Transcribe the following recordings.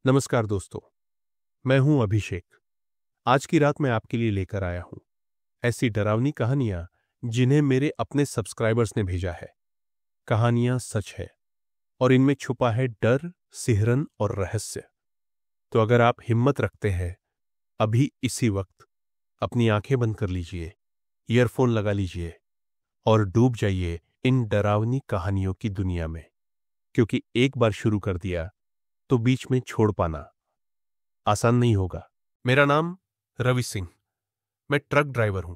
नमस्कार दोस्तों, मैं हूं अभिषेक। आज की रात मैं आपके लिए लेकर आया हूं ऐसी डरावनी कहानियां जिन्हें मेरे अपने सब्सक्राइबर्स ने भेजा है। कहानियां सच है और इनमें छुपा है डर, सिहरन और रहस्य। तो अगर आप हिम्मत रखते हैं, अभी इसी वक्त अपनी आंखें बंद कर लीजिए, ईयरफोन लगा लीजिए और डूब जाइए इन डरावनी कहानियों की दुनिया में। क्योंकि एक बार शुरू कर दिया तो बीच में छोड़ पाना आसान नहीं होगा। मेरा नाम रवि सिंह। मैं ट्रक ड्राइवर हूं।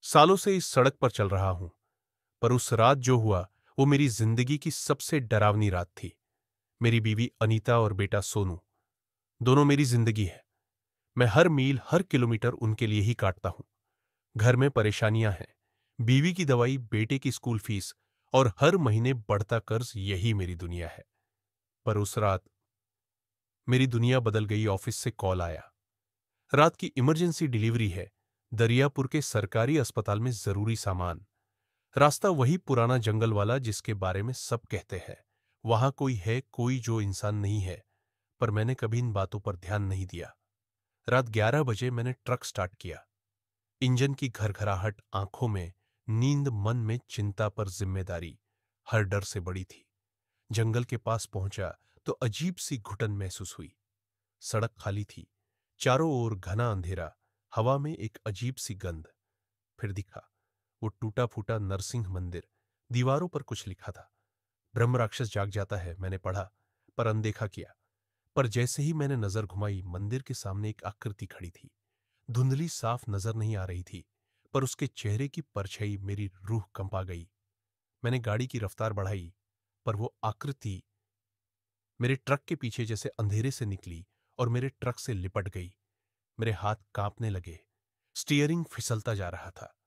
सालों से इस सड़क पर चल रहा हूं। पर उस रात जो हुआ वो मेरी जिंदगी की सबसे डरावनी रात थी। मेरी बीवी अनीता और बेटा सोनू दोनों मेरी जिंदगी है। मैं हर मील, हर किलोमीटर उनके लिए ही काटता हूं। घर में परेशानियां हैं, बीवी की दवाई, बेटे की स्कूल फीस और हर महीने बढ़ता कर्ज, यही मेरी दुनिया है। पर उस रात मेरी दुनिया बदल गई। ऑफिस से कॉल आया, रात की इमरजेंसी डिलीवरी है, दरियापुर के सरकारी अस्पताल में जरूरी सामान। रास्ता वही पुराना जंगल वाला जिसके बारे में सब कहते हैं। वहां कोई है, कोई जो इंसान नहीं है। पर मैंने कभी इन बातों पर ध्यान नहीं दिया। रात 11 बजे मैंने ट्रक स्टार्ट किया। इंजन की घरघराहट आंखों में, नींद मन में, चिंता पर जिम्मेदारी हर डर से बड़ी थी। जंगल के पास पहुंचा तो अजीब सी घुटन महसूस हुई। सड़क खाली थी, चारों ओर घना अंधेरा, हवा में एक अजीब सी गंध। फिर दिखा वो टूटा फूटा नरसिंह मंदिर। दीवारों पर कुछ लिखा था, ब्रह्म राक्षस जाग जाता है। मैंने पढ़ा पर अनदेखा किया। पर जैसे ही मैंने नजर घुमाई, मंदिर के सामने एक आकृति खड़ी थी। धुंधली, साफ नजर नहीं आ रही थी, पर उसके चेहरे की परछाई मेरी रूह कंपा गई। मैंने गाड़ी की रफ्तार बढ़ाई, पर वो आकृति मेरे ट्रक के पीछे जैसे अंधेरे से निकली और मेरे ट्रक से लिपट गई। मेरे हाथ कांपने लगे, स्टीयरिंग फिसलता जा रहा था।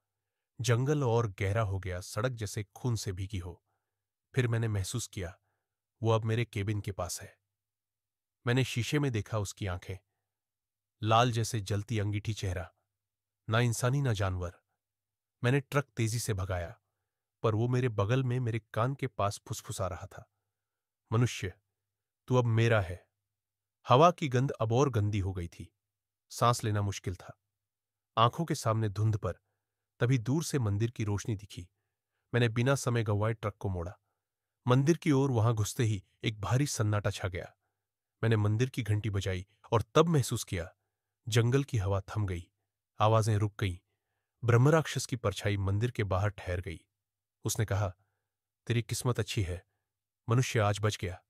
जंगल और गहरा हो गया, सड़क जैसे खून से भीगी हो। फिर मैंने महसूस किया वो अब मेरे केबिन के पास है। मैंने शीशे में देखा उसकी आंखें, लाल जैसे जलती अंगीठी चेहरा, ना इंसानी ना जानवर। मैंने ट्रक तेजी से भगाया, पर वो मेरे बगल में, मेरे कान के पास फुसफुसा रहा था, मनुष्य, तू अब मेरा है। हवा की गंध अब और गंदी हो गई थी। सांस लेना मुश्किल था। आंखों के सामने धुंध पर। तभी दूर से मंदिर की रोशनी दिखी। मैंने बिना समय गंवाए ट्रक को मोड़ा। मंदिर की ओर। वहां घुसते ही एक भारी सन्नाटा छा गया। मैंने मंदिर की घंटी बजाई और तब महसूस किया जंगल की हवा थम गई, आवाजें रुक गईं। ब्रह्मराक्षस की परछाई मंदिर के बाहर ठहर गई। उसने कहा, तेरी किस्मत अच्छी है मनुष्य, आज बच गया,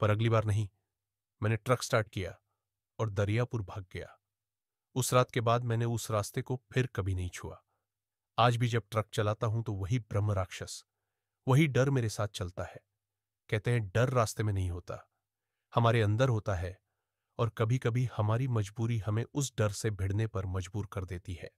पर अगली बार नहीं। मैंने ट्रक स्टार्ट किया और दरियापुर भाग गया। उस रात के बाद मैंने उस रास्ते को फिर कभी नहीं छुआ। आज भी जब ट्रक चलाता हूं तो वही ब्रह्म राक्षस, वही डर मेरे साथ चलता है। कहते हैं डर रास्ते में नहीं होता, हमारे अंदर होता है। और कभी कभी हमारी मजबूरी हमें उस डर से भिड़ने पर मजबूर कर देती है।